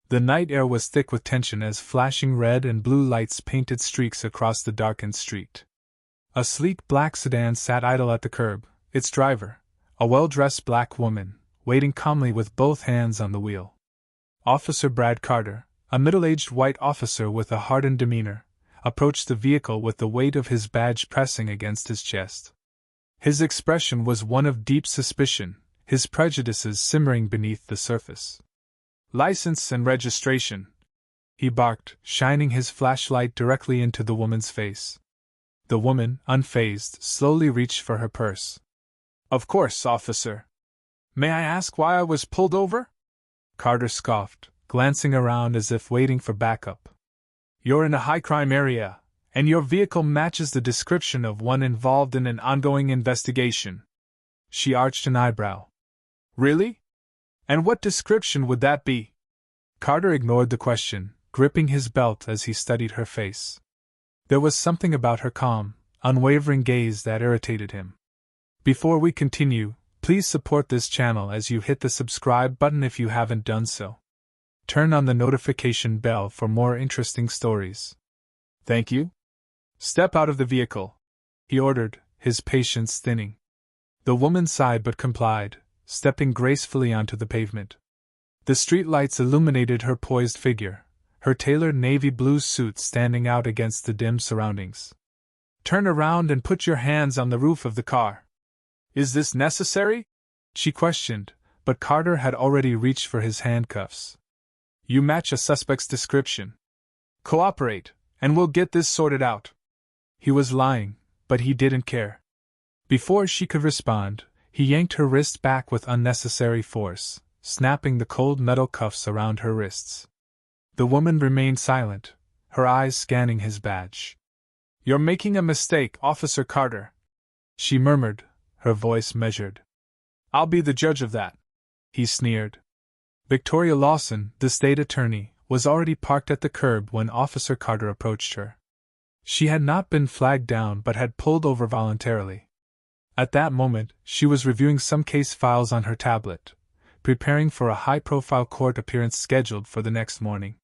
The night air was thick with tension as flashing red and blue lights painted streaks across the darkened street. A sleek black sedan sat idle at the curb, its driver, a well-dressed black woman, waiting calmly with both hands on the wheel. Officer Brad Carter, a middle-aged white officer with a hardened demeanor, approached the vehicle with the weight of his badge pressing against his chest. His expression was one of deep suspicion, his prejudices simmering beneath the surface. "License and registration," he barked, shining his flashlight directly into the woman's face. The woman, unfazed, slowly reached for her purse. "Of course, officer. May I ask why I was pulled over?" Carter scoffed, glancing around as if waiting for backup. "You're in a high-crime area, and your vehicle matches the description of one involved in an ongoing investigation." She arched an eyebrow. "Really? And what description would that be?" Carter ignored the question, gripping his belt as he studied her face. There was something about her calm, unwavering gaze that irritated him. Before we continue, please support this channel as you hit the subscribe button if you haven't done so. Turn on the notification bell for more interesting stories. Thank you. "Step out of the vehicle," he ordered, his patience thinning. The woman sighed but complied, stepping gracefully onto the pavement. The streetlights illuminated her poised figure, her tailored navy blue suit standing out against the dim surroundings. "Turn around and put your hands on the roof of the car." "Is this necessary?" she questioned, but Carter had already reached for his handcuffs. "You match a suspect's description. Cooperate, and we'll get this sorted out." He was lying, but he didn't care. Before she could respond, he yanked her wrist back with unnecessary force, snapping the cold metal cuffs around her wrists. The woman remained silent, her eyes scanning his badge. "You're making a mistake, Officer Carter," she murmured, her voice measured. "I'll be the judge of that," he sneered. Victoria Lawson, the state attorney, was already parked at the curb when Officer Carter approached her. She had not been flagged down but had pulled over voluntarily. At that moment, she was reviewing some case files on her tablet, preparing for a high-profile court appearance scheduled for the next morning.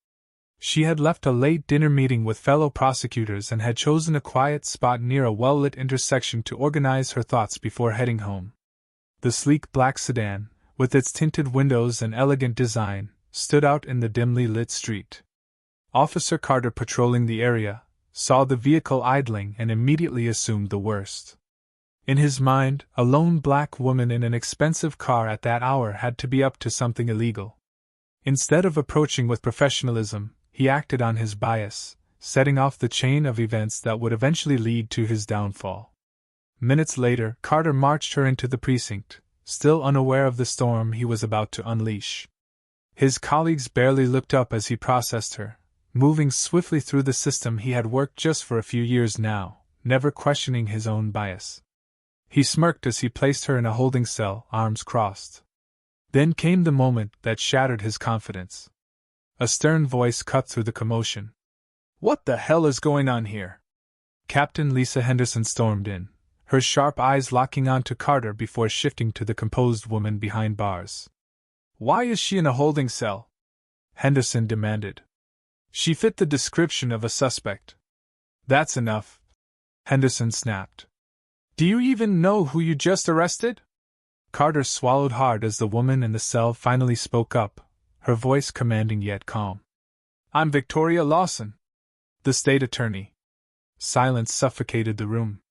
She had left a late dinner meeting with fellow prosecutors and had chosen a quiet spot near a well-lit intersection to organize her thoughts before heading home. The sleek black sedan, with its tinted windows and elegant design, stood out in the dimly lit street. Officer Carter, patrolling the area, saw the vehicle idling and immediately assumed the worst. In his mind, a lone black woman in an expensive car at that hour had to be up to something illegal. Instead of approaching with professionalism, he acted on his bias, setting off the chain of events that would eventually lead to his downfall. Minutes later, Carter marched her into the precinct, still unaware of the storm he was about to unleash. His colleagues barely looked up as he processed her, moving swiftly through the system he had worked just for a few years now, never questioning his own bias. He smirked as he placed her in a holding cell, arms crossed. Then came the moment that shattered his confidence. A stern voice cut through the commotion. "What the hell is going on here?" Captain Lisa Henderson stormed in, her sharp eyes locking onto Carter before shifting to the composed woman behind bars. "Why is she in a holding cell?" Henderson demanded. "She fit the description of a suspect." "That's enough," Henderson snapped. "Do you even know who you just arrested?" Carter swallowed hard as the woman in the cell finally spoke up, her voice commanding yet calm. "I'm Victoria Lawson, the state attorney." Silence suffocated the room.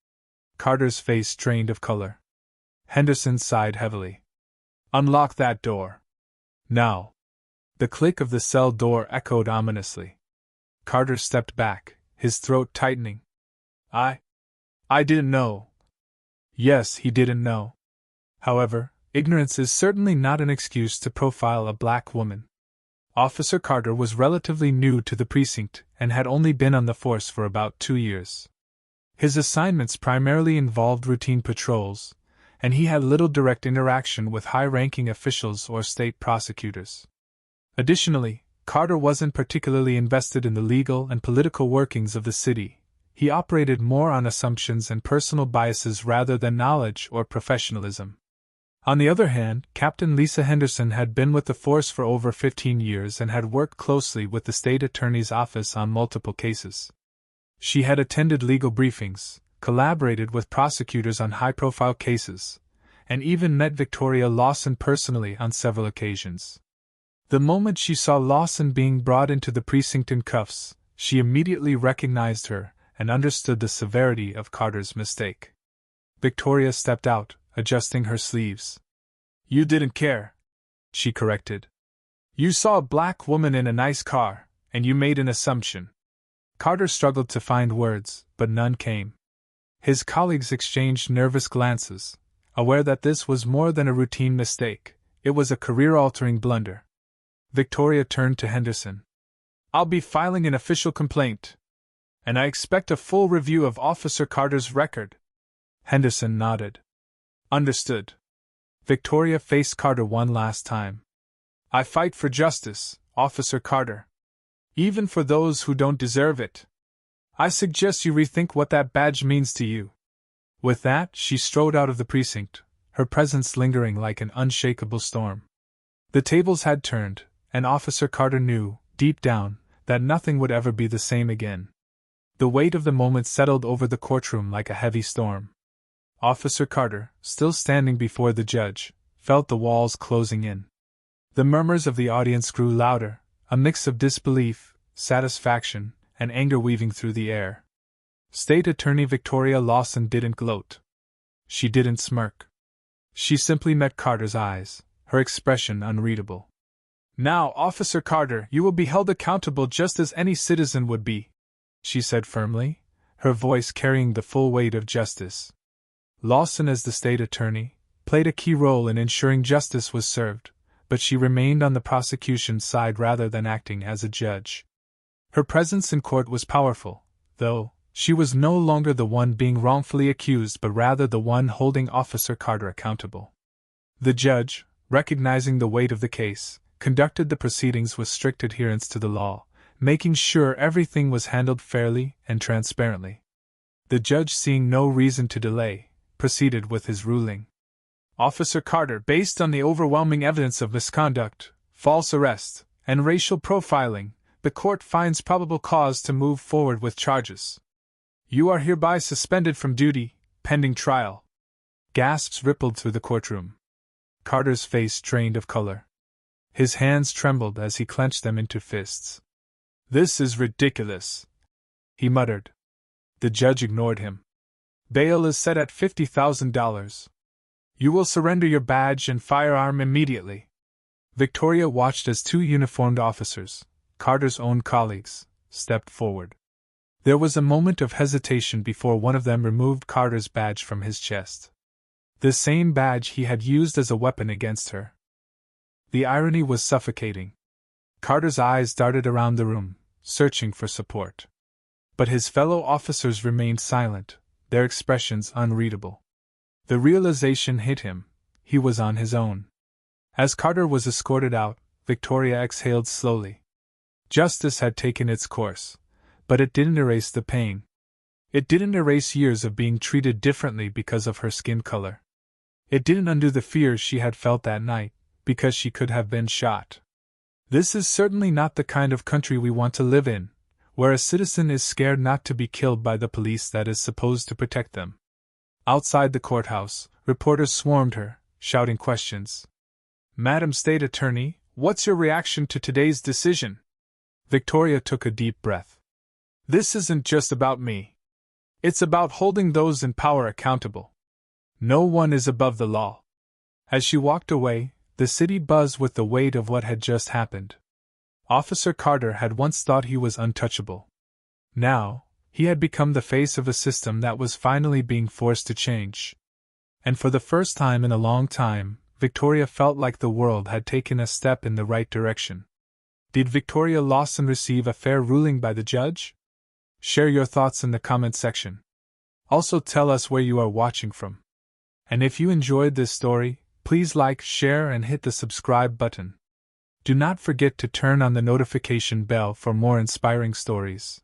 Carter's face drained of color. Henderson sighed heavily. "Unlock that door. Now." The click of the cell door echoed ominously. Carter stepped back, his throat tightening. I didn't know." Yes, he didn't know. However, ignorance is certainly not an excuse to profile a black woman. Officer Carter was relatively new to the precinct and had only been on the force for about 2 years. His assignments primarily involved routine patrols, and he had little direct interaction with high-ranking officials or state prosecutors. Additionally, Carter wasn't particularly invested in the legal and political workings of the city. He operated more on assumptions and personal biases rather than knowledge or professionalism. On the other hand, Captain Lisa Henderson had been with the force for over 15 years and had worked closely with the state attorney's office on multiple cases. She had attended legal briefings, collaborated with prosecutors on high-profile cases, and even met Victoria Lawson personally on several occasions. The moment she saw Lawson being brought into the precinct in cuffs, she immediately recognized her and understood the severity of Carter's mistake. Victoria stepped out, adjusting her sleeves. "You didn't care," she corrected. "You saw a black woman in a nice car, and you made an assumption." Carter struggled to find words, but none came. His colleagues exchanged nervous glances, aware that this was more than a routine mistake, it was a career-altering blunder. Victoria turned to Henderson. "I'll be filing an official complaint. And I expect a full review of Officer Carter's record." Henderson nodded. "Understood." Victoria faced Carter one last time. "I fight for justice, Officer Carter. Even for those who don't deserve it. I suggest you rethink what that badge means to you." With that, she strode out of the precinct, her presence lingering like an unshakable storm. The tables had turned, and Officer Carter knew, deep down, that nothing would ever be the same again. The weight of the moment settled over the courtroom like a heavy storm. Officer Carter, still standing before the judge, felt the walls closing in. The murmurs of the audience grew louder, a mix of disbelief, satisfaction, and anger weaving through the air. State Attorney Victoria Lawson didn't gloat. She didn't smirk. She simply met Carter's eyes, her expression unreadable. "Now, Officer Carter, you will be held accountable just as any citizen would be," she said firmly, her voice carrying the full weight of justice. Lawson, as the state attorney, played a key role in ensuring justice was served, but she remained on the prosecution's side rather than acting as a judge. Her presence in court was powerful, though. She was no longer the one being wrongfully accused but rather the one holding Officer Carter accountable. The judge, recognizing the weight of the case, conducted the proceedings with strict adherence to the law, making sure everything was handled fairly and transparently. The judge, seeing no reason to delay, proceeded with his ruling. "Officer Carter, based on the overwhelming evidence of misconduct, false arrest, and racial profiling, the court finds probable cause to move forward with charges. You are hereby suspended from duty, pending trial." Gasps rippled through the courtroom. Carter's face drained of color. His hands trembled as he clenched them into fists. "This is ridiculous," he muttered. The judge ignored him. "Bail is set at $50,000. You will surrender your badge and firearm immediately." Victoria watched as two uniformed officers, Carter's own colleagues, stepped forward. There was a moment of hesitation before one of them removed Carter's badge from his chest. The same badge he had used as a weapon against her. The irony was suffocating. Carter's eyes darted around the room, searching for support. But his fellow officers remained silent, their expressions unreadable. The realization hit him: he was on his own. As Carter was escorted out, Victoria exhaled slowly. Justice had taken its course, but it didn't erase the pain. It didn't erase years of being treated differently because of her skin color. It didn't undo the fears she had felt that night, because she could have been shot. This is certainly not the kind of country we want to live in, where a citizen is scared not to be killed by the police that is supposed to protect them. Outside the courthouse, reporters swarmed her, shouting questions. "Madam State Attorney, what's your reaction to today's decision?" Victoria took a deep breath. "This isn't just about me. It's about holding those in power accountable. No one is above the law." As she walked away, the city buzzed with the weight of what had just happened. Officer Carter had once thought he was untouchable. Now, he had become the face of a system that was finally being forced to change. And for the first time in a long time, Victoria felt like the world had taken a step in the right direction. Did Victoria Lawson receive a fair ruling by the judge? Share your thoughts in the comment section. Also tell us where you are watching from. And if you enjoyed this story, please like, share, and hit the subscribe button. Do not forget to turn on the notification bell for more inspiring stories.